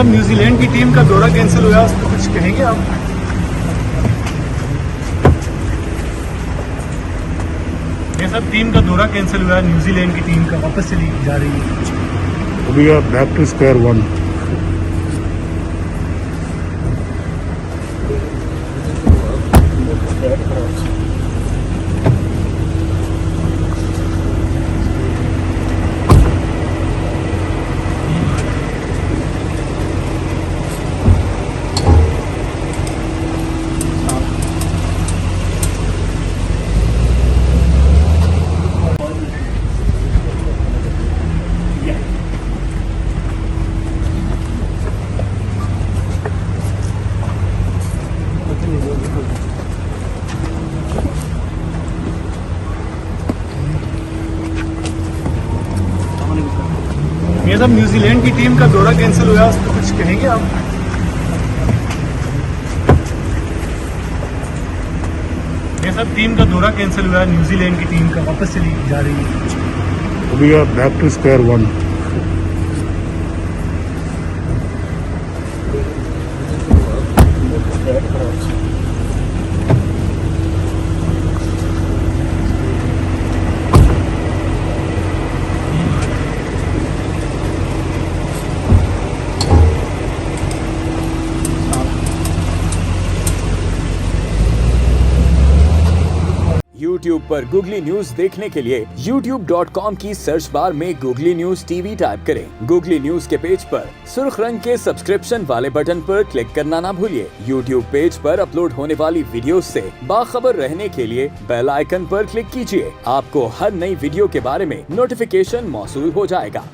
साहब न्यूजीलैंड की टीम का दौरा कैंसिल हुआ, उस पर कुछ कहेंगे आप? ये सब टीम का दौरा कैंसिल हुआ, न्यूजीलैंड की टीम का वापस चली जा रही है। We are back to square one. ये सब न्यूजीलैंड की टीम का दौरा कैंसिल हुआ, उस पर कुछ कहेंगे आप? ये सब टीम का दौरा कैंसिल हुआ, न्यूजीलैंड की टीम का वापस चली जा रही है। We are back to square one. YouTube पर गूगली न्यूज देखने के लिए youtube.com की सर्च बार में गूगली न्यूज टीवी टाइप करें। गूगली न्यूज के पेज पर सुर्ख रंग के सब्सक्रिप्शन वाले बटन पर क्लिक करना ना भूलिए। YouTube पेज पर अपलोड होने वाली वीडियोस से बाखबर रहने के लिए बेल आइकन पर क्लिक कीजिए। आपको हर नई वीडियो के बारे में नोटिफिकेशन मौसूल हो जाएगा।